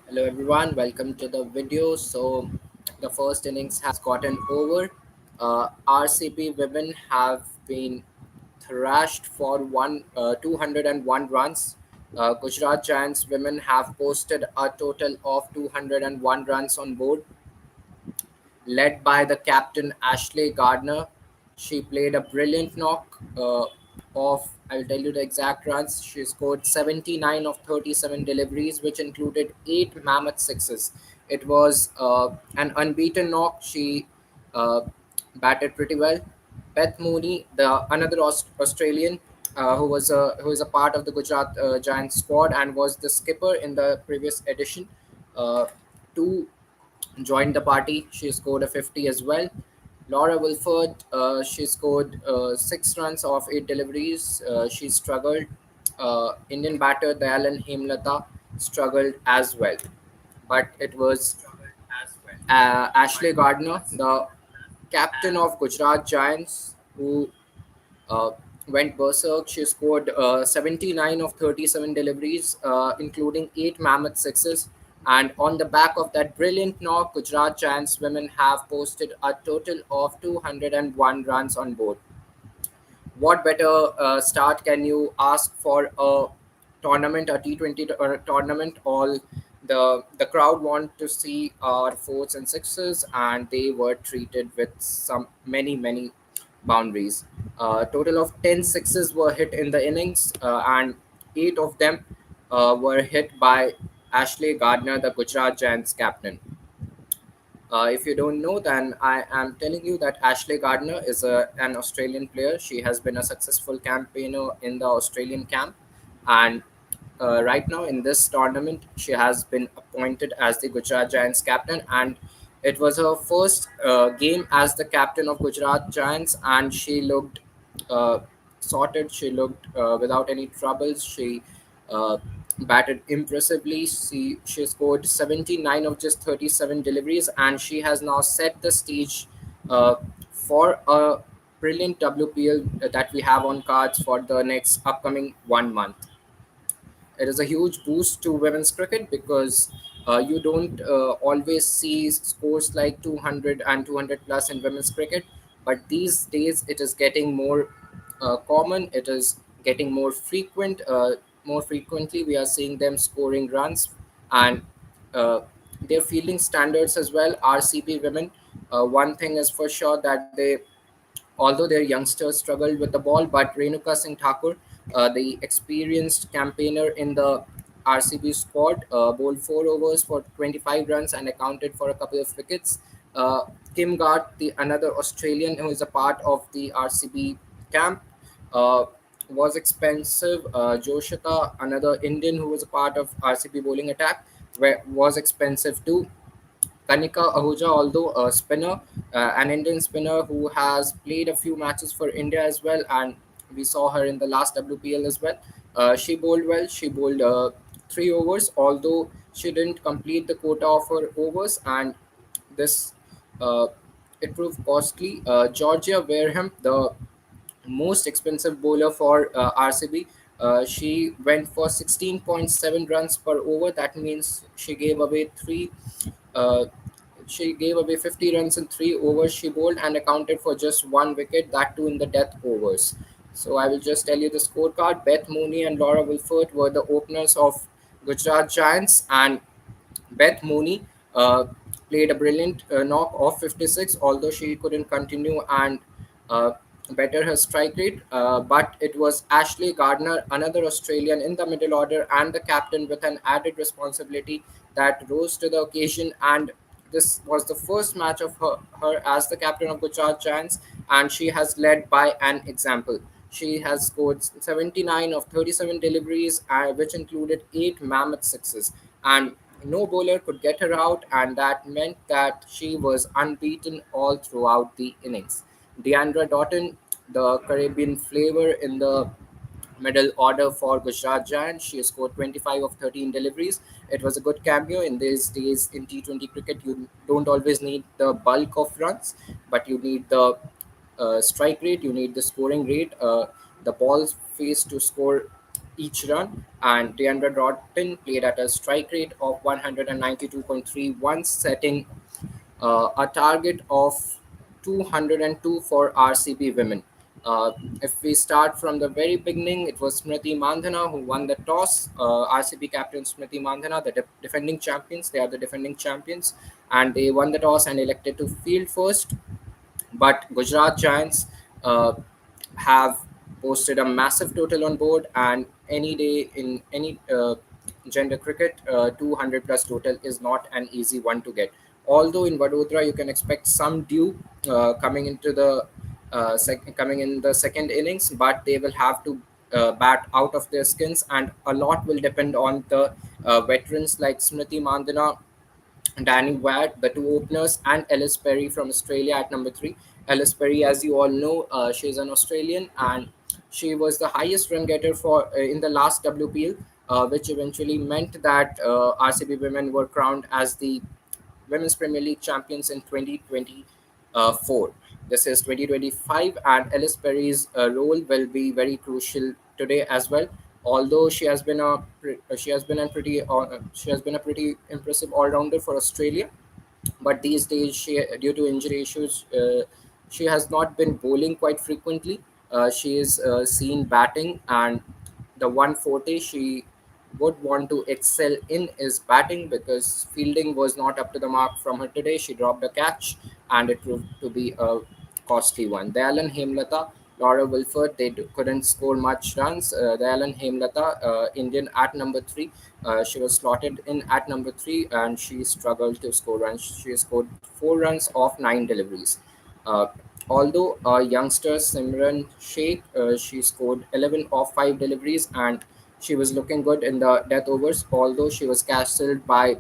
Hello everyone, welcome to the video. So the first innings has gotten over. RCB women have been thrashed for 201 runs. Gujarat Giants women have posted a total of 201 runs on board led by the captain Ashley Gardner. She played a brilliant knock I'll tell you the exact runs. She scored 79 of 37 deliveries, which included 8 mammoth sixes. It was an unbeaten knock. She uh, batted pretty well. Beth Mooney, the another Australian who is a part of the Gujarat Giants squad and was the skipper in the previous edition, uh, two joined the party. She scored a 50 as well. Laura Wilford, she scored 6 runs off 8 deliveries. She struggled. Indian batter Dayalan Hemlata struggled as well. But it was Ashley Gardner, the captain of Gujarat Giants, who uh, went berserk. She scored 79 of 37 deliveries, including 8 mammoth sixes. And on the back of that brilliant knock, Gujarat Giants women have posted a total of 201 runs on board. What better start can you ask for a tournament, a T20 or a tournament? All the crowd want to see our fours and sixes, and they were treated with some many boundaries. Total of 10 sixes were hit in the innings, and 8 of them were hit by Ashley Gardner, the Gujarat Giants captain. If you don't know, then I am telling you that Ashley Gardner is an Australian player. She has been a successful campaigner in the Australian camp, and right now in this tournament, she has been appointed as the Gujarat Giants captain, and it was her first game as the captain of Gujarat Giants, and she looked uh, sorted. She looked without any troubles. She uh, batted impressively. She scored 79 of just 37 deliveries, and she has now set the stage uh, for a brilliant WPL that we have on cards for the next upcoming 1 month. It is a huge boost to women's cricket because you don't always see scores like 200 and 200 plus in women's cricket, but these days it is getting more common. It is getting more frequent. More frequently we are seeing them scoring runs, and uh, their fielding standards as well. RCB women, one thing is for sure that they, although their youngsters struggled with the ball, but Renuka Singh Thakur, the experienced campaigner in the RCB squad, bowled 4 overs for 25 runs and accounted for a couple of wickets. Uh, Kim Gart, the another Australian who is a part of the RCB camp, uh, was expensive. Joshita, another Indian who was a part of RCB bowling attack, was expensive too. Kanika Ahuja, although a spinner, an Indian spinner who has played a few matches for India as well, and we saw her in the last WPL as well. She bowled well. She bowled 3 overs, although she didn't complete the quota of her overs, and this uh, it proved costly. Georgia Wareham, the most expensive bowler for RCB. She went for 16.7 runs per over. That means uh, she gave away 50 runs in 3 overs she bowled and accounted for just 1 wicket, that too in the death overs. So I will just tell you the scorecard. Beth Mooney and Laura Wilford were the openers of Gujarat Giants, and Beth Mooney played a brilliant knock of 56, although she couldn't continue and uh, better her strike rate. But it was Ashley Gardner, another Australian in the middle order and the captain with an added responsibility, that rose to the occasion. And this was the first match of her as the captain of Gujarat Giants, and she has led by an example. She has scored 79 of 37 deliveries, which included 8 mammoth sixes. And no bowler could get her out, and that meant that she was unbeaten all throughout the innings. Deandra Doughton, the Caribbean flavor in the middle order for Gujarat Giants, she scored 25 of 13 deliveries. It was a good cameo. In these days in T20 cricket, you don't always need the bulk of runs, but you need the strike rate, you need the scoring rate. The ball face to score each run, and Deandra Broughton played at a strike rate of 192.31, setting a target of 202 for RCB women. Uh, if we start from the very beginning, it was Smriti Mandhana who won the toss. RCB captain Smriti Mandhana, the defending champions, they are the defending champions, and they won the toss and elected to field first. But Gujarat Giants uh, have posted a massive total on board, and any day in any gender cricket, 200 plus total is not an easy one to get. Although in Vadodara you can expect some dew coming in the second innings, but they will have to bat out of their skins, and a lot will depend on the veterans like Smriti Mandana, Danny Wyatt, the two openers, and Ellis Perry from Australia at number three. Ellis Perry, as you all know, she's an Australian, and she was the highest run getter for in the last WPL, which eventually meant that RCB women were crowned as the Women's Premier League champions in 2024. This is 2025, and Ellis Perry's role will be very crucial today as well. Although she has been a pretty impressive all rounder for Australia, but these days, due to injury issues, she has not been bowling quite frequently. She is seen batting, and the one forte she would want to excel in is batting, because fielding was not up to the mark from her today. She dropped a catch, and it proved to be a costly one. Dayalan Hemlata, Laura Wilford, couldn't score much runs. Dayalan Hemlata, Indian at number three, she was slotted in at number three, and she struggled to score runs. She scored 4 runs off 9 deliveries. Uh, Although a youngster Simran Sheikh, she scored 11 off 5 deliveries, and she was looking good in the death overs. Although she was castled by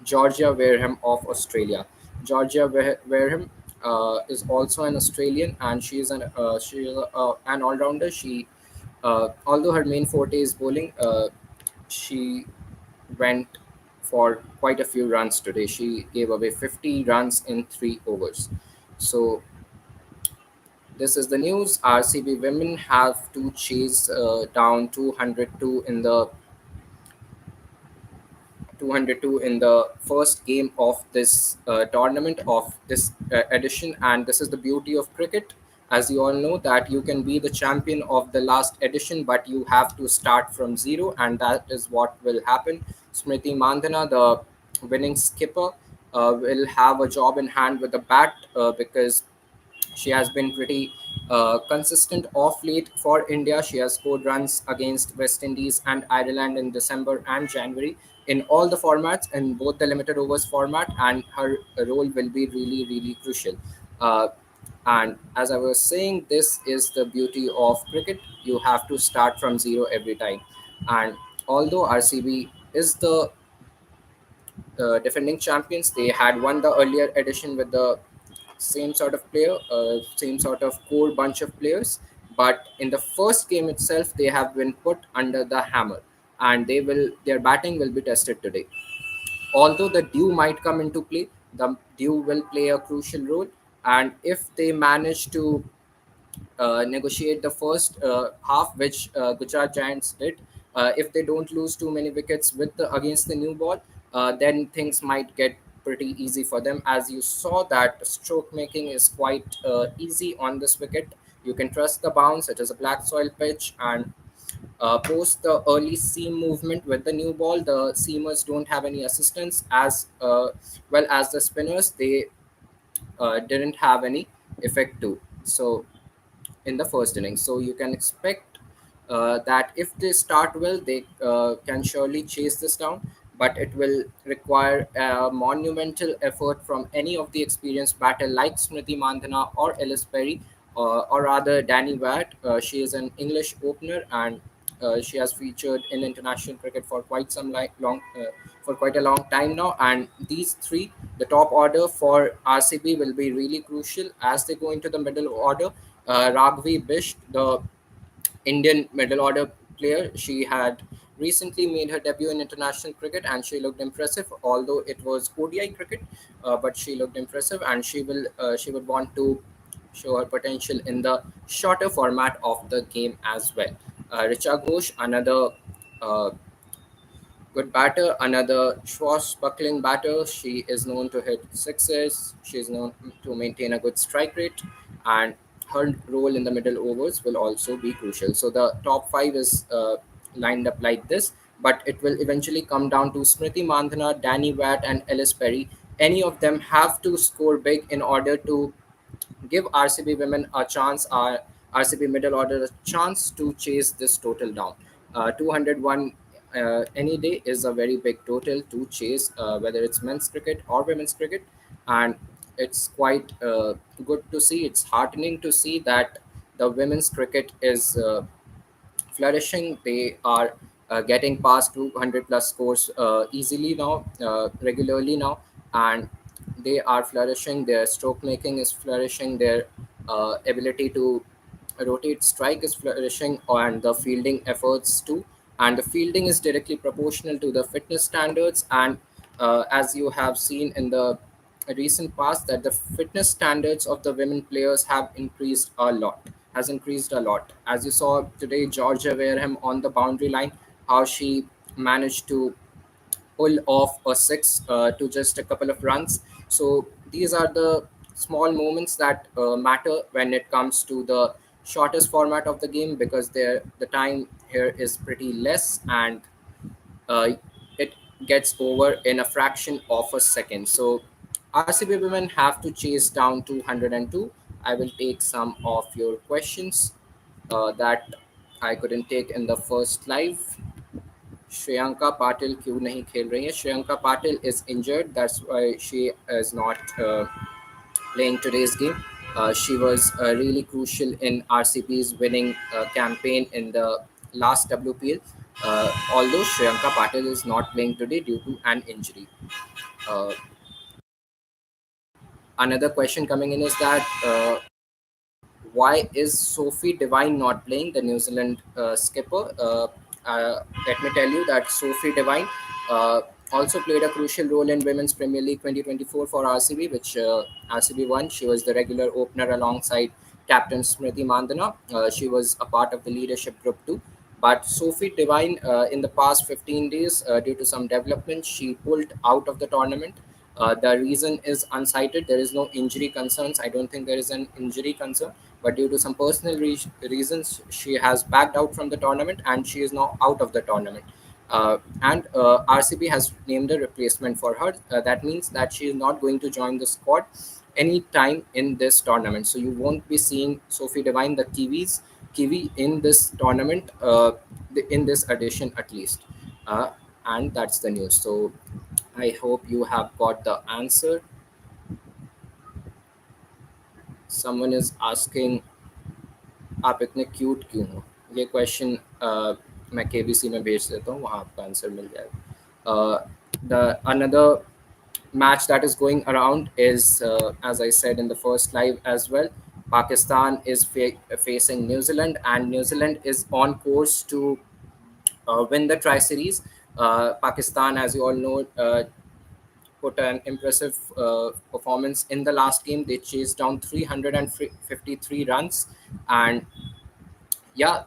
Georgia Wareham of Australia. Georgia Wareham is also an Australian, and she is an all rounder. Although her main forte is bowling, she went for quite a few runs today. She gave away 50 runs in 3 overs. So this is the news. RCB women have to chase down 202 in the first game of this tournament of this edition, and this is the beauty of cricket. As you all know, that you can be the champion of the last edition, but you have to start from zero, and that is what will happen. Smriti Mandhana, the winning skipper, will have a job in hand with the bat, because she has been pretty consistent off late for India. She has scored runs against West Indies and Ireland in December and January in all the formats, in both the limited overs format, and her role will be really, really crucial. Uh, and as I was saying, this is the beauty of cricket. You have to start from zero every time. And although RCB is the defending champions, they had won the earlier edition with the same sort of player, same sort of core bunch of players. But in the first game itself, they have been put under the hammer, and their batting will be tested today. Although the dew might come into play, the dew will play a crucial role, and if they manage to negotiate the first half, which Gujarat Giants did. If they don't lose too many wickets against the new ball, then things might get pretty easy for them. As you saw, that stroke making is quite easy on this wicket. You can trust the bounce. It is a black soil pitch, and post the early seam movement with the new ball, the seamers don't have any assistance, as well as the spinners. They didn't have any effect too. So in the first inning. So you can expect that if they start well, they can surely chase this down. But it will require a monumental effort from any of the experienced batter like Smriti Mandhana or Ellis Perry, or rather Danny Wyatt. She is an English opener, and she has featured in international cricket for for quite a long time now. And these three, the top order for RCB, will be really crucial as they go into the middle order. Raghvi Bisht, the Indian middle order player, she had recently made her debut in international cricket, and she looked impressive. Although it was ODI cricket, but she looked impressive, and she would want to show her potential in the shorter format of the game as well. Richa Ghosh, another uh, good batter, another swashbuckling batter. She is known to hit sixes. She is known to maintain a good strike rate, and her role in the middle overs will also be crucial. So the top five is lined up like this, but it will eventually come down to Smriti Mandhana, Danny Watt, and Ellis Perry. Any of them have to score big in order to give RCB women a chance, RCB middle order a chance to chase this total down. 201 any day is a very big total to chase, whether it's men's cricket or women's cricket, and it's quite good to see. It's heartening to see that the women's cricket is flourishing. They are getting past 200 plus scores easily now, regularly now, and they are flourishing. Their stroke making is flourishing. Their ability to rotate strike is flourishing, and the fielding efforts too. And the fielding is directly proportional to the fitness standards. And as you have seen in the recent past, that the fitness standards of the women players have increased a lot, has increased a lot. As you saw today, Georgia Wareham on the boundary line, how she managed to pull off a six to just a couple of runs. So these are the small moments that matter when it comes to the shortest format of the game, because the time here is pretty less, and uh, it gets over in a fraction of a second. So RCB women have to chase down 202. I will take some of your questions that I couldn't take in the first live. Shreyanka Patil क्यों नहीं खेल रही है? Shreyanka Patil is injured, that's why she is not playing today's game. She was really crucial in RCB's winning campaign in the last WPL, although Shriyanka Patil is not playing today due to an injury. Uh, Another question coming in is that why is Sophie Devine not playing, the New Zealand skipper? Let me tell you that Sophie Devine also played a crucial role in Women's Premier League 2024 for RCB, which RCB won. She was the regular opener alongside captain Smriti Mandhana. She was a part of the leadership group too. But Sophie Devine, in the past 15 days, due to some development, she pulled out of the tournament. The reason is unsighted. There is no injury concerns. I don't think there is an injury concern, but due to some personal reasons, she has backed out from the tournament and she is now out of the tournament. And RCB has named a replacement for her. That means that she is not going to join the squad any time in this tournament. So you won't be seeing Sophie Devine, the Kiwi, in this tournament, in this edition at least. Uh, and that's the news. So I hope you have got the answer. Someone is asking, आप इतने cute क्यों हो? ये question मैं KBC में भेज देता हूँ, वहाँ आपका आंसर मिल जाएगा. The another match that is going around is, as I said in the first live as well, Pakistan is facing New Zealand, and New Zealand is on course to win the Tri Series. Pakistan, as you all know, put an impressive performance in the last game. They chased down 353 runs, and yeah,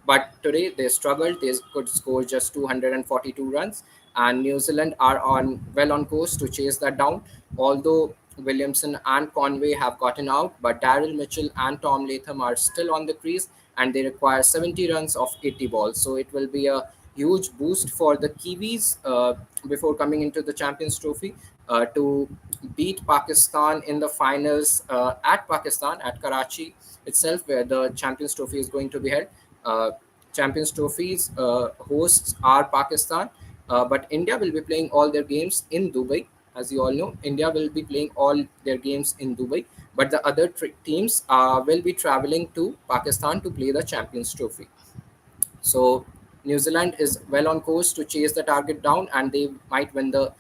but today they struggled. They could score just 242 runs, and New Zealand are on well on course to chase that down. Although Williamson and Conway have gotten out, but Daryl Mitchell and Tom Latham are still on the crease, and they require 70 runs of 80 balls. So it will be a huge boost for the Kiwis before coming into the Champions Trophy to beat Pakistan in the finals at Pakistan, at Karachi itself, where the Champions Trophy is going to be held. Uh, Champions Trophies hosts are Pakistan, but India will be playing all their games in Dubai. As you all know, India will be playing all their games in Dubai, but the other teams will be traveling to Pakistan to play the Champions Trophy. So New Zealand is well on course to chase the target down, and they might win the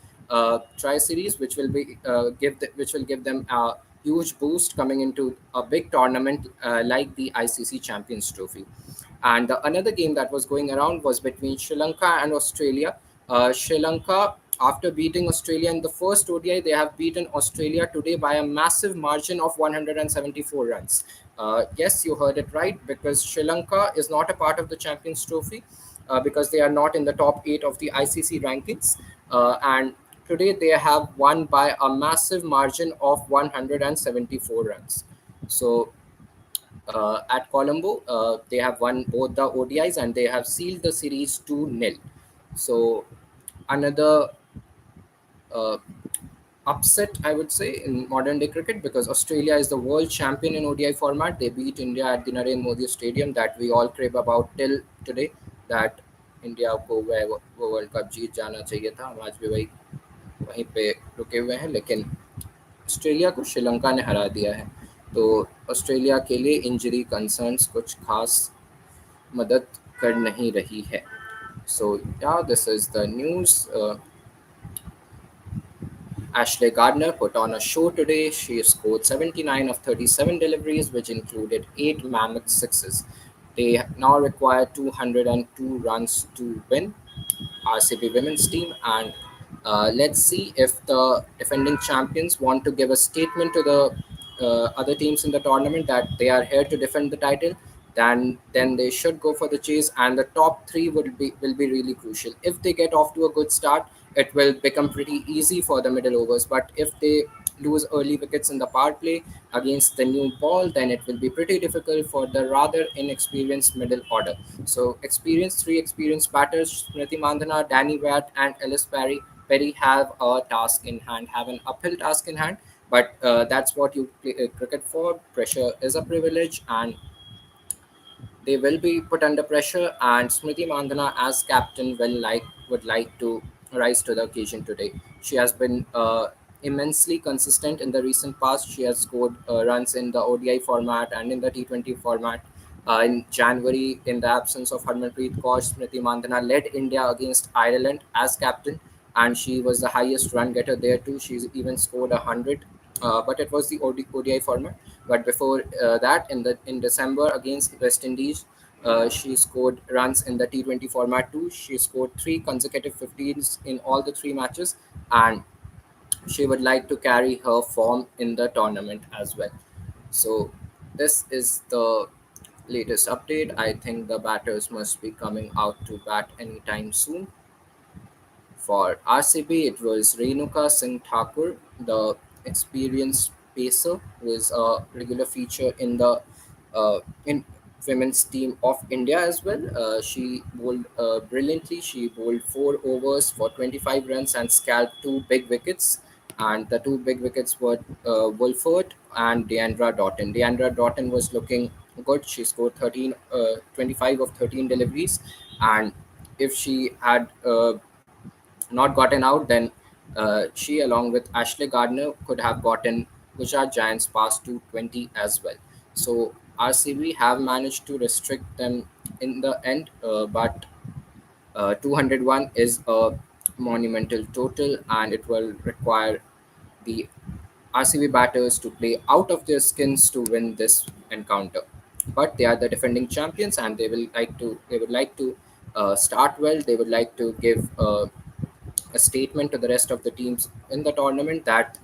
Tri Series, which will be which will give them a huge boost coming into a big tournament like the ICC Champions Trophy. And another game that was going around was between Sri Lanka and Australia. Sri Lanka, after beating Australia in the first ODI, they have beaten Australia today by a massive margin of 174 runs. Yes, you heard it right, because Sri Lanka is not a part of the Champions Trophy, because they are not in the top 8 of the ICC rankings. And today they have won by a massive margin of 174 runs. So at Colombo, they have won both the ODIs and they have sealed the series 2-0. So another uh, upset, I would say, in modern day cricket, because Australia is the world champion in ODI format. They beat India at the Narendra Modi Stadium that we all crave about till today. That India को वो world cup जीत जाना चाहिए था, हम आज भी वहीं पे रुके हुए हैं, लेकिन ऑस्ट्रेलिया को श्रीलंका ने हरा दिया है। तो ऑस्ट्रेलिया के लिए इंजरी कंसर्न्स कुछ खास मदद कर नहीं रही है। सो या this is the news. Ashley Gardner put on a show today. She scored 79 of 37 deliveries, which included 8 mammoth sixes. They now require 202 runs to win. RCB women's team, and let's see if the defending champions want to give a statement to the other teams in the tournament that they are here to defend the title. Then they should go for the chase, and the top three will be really crucial. If they get off to a good start, it will become pretty easy for the middle overs. But if they lose early wickets in the power play against the new ball, then it will be pretty difficult for the rather inexperienced middle order. So three experienced batters, Smriti Mandhana, Danny Watt, and Ellis Perry have a task in hand, have an uphill task in hand. But that's what you play cricket for. Pressure is a privilege, and they will be put under pressure, and Smriti Mandhana, as captain, would like to rise to the occasion today. She has been immensely consistent in the recent past. She has scored runs in the ODI format and in the T20 format. In January, in the absence of Harmanpreet Kaur, Smriti Mandhana led India against Ireland as captain, and she was the highest run getter there too. She's even scored 100, but it was the ODI format. But before that, in December against West Indies, she scored runs in the T20 format too. She scored three consecutive 15s in all the three matches, and she would like to carry her form in the tournament as well. So this is the latest update. I think the batters must be coming out to bat anytime soon. For RCB, it was Renuka Singh Thakur, the experienced pacer, who is a regular feature in women's team of India as well. She bowled brilliantly. She bowled 4 overs for 25 runs and scalped two big wickets. And the two big wickets were Wolford and Deandra Doughton. Deandra Doughton was looking good. She scored 25 of 13 deliveries, and if she had not gotten out, then she, along with Ashley Gardner, could have gotten Gujarat Giants past 220 as well. So RCB have managed to restrict them in the end, but 201 is a monumental total, and it will require the RCB batters to play out of their skins to win this encounter. But they are the defending champions, and they would like to start well. They would like to give a statement to the rest of the teams in the tournament that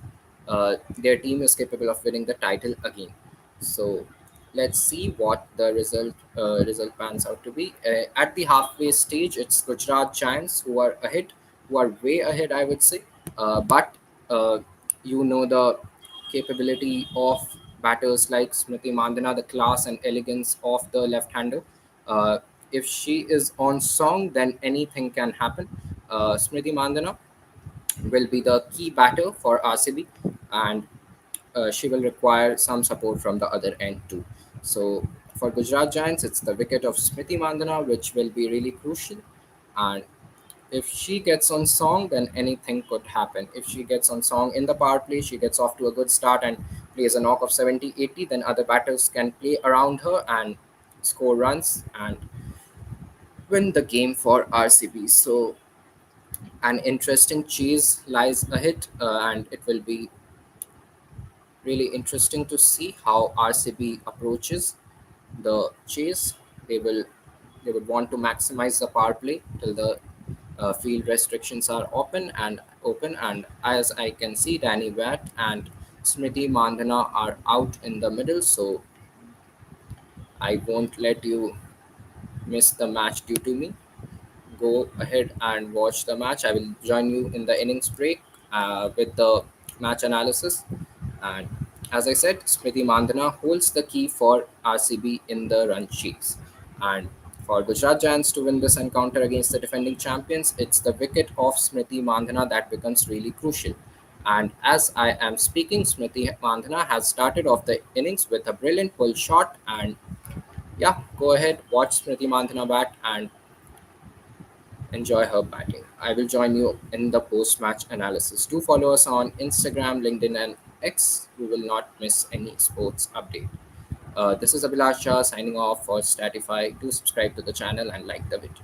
their team is capable of winning the title again. So let's see what the result pans out to be. At the halfway stage, it's Gujarat Giants who are way ahead, I would say. But uh, the capability of batters like Smriti Mandhana, the class and elegance of the left-hander. Uh, if she is on song, then anything can happen. Smriti Mandhana will be the key batter for RCB, and she will require some support from the other end too. So for Gujarat Giants, it's the wicket of Smriti Mandhana, which will be really crucial. And if she gets on song, then anything could happen. If she gets on song in the power play, she gets off to a good start and plays a knock of 70, 80, then other batters can play around her and score runs and win the game for RCB. So an interesting chase lies ahead, and it will be really interesting to see how RCB approaches the chase. They will they would want to maximize the power play till the field restrictions are open. And as I can see, Danny Watt and Smriti Mandhana are out in the middle. So I won't let you miss the match due to me. Go ahead and watch the match. I will join you in the innings break with the match analysis. And as I said, Smriti Mandhana holds the key for RCB in the run chase. And for Gujarat Giants to win this encounter against the defending champions, it's the wicket of Smriti Mandhana that becomes really crucial. And as I am speaking, Smriti Mandhana has started off the innings with a brilliant pull shot. And yeah, go ahead, watch Smriti Mandhana bat and enjoy her batting. I will join you in the post match analysis. Do follow us on Instagram, LinkedIn, and X. You will not miss any sports update. This is Abhilash Shah signing off for Statify. Do subscribe to the channel and like the video.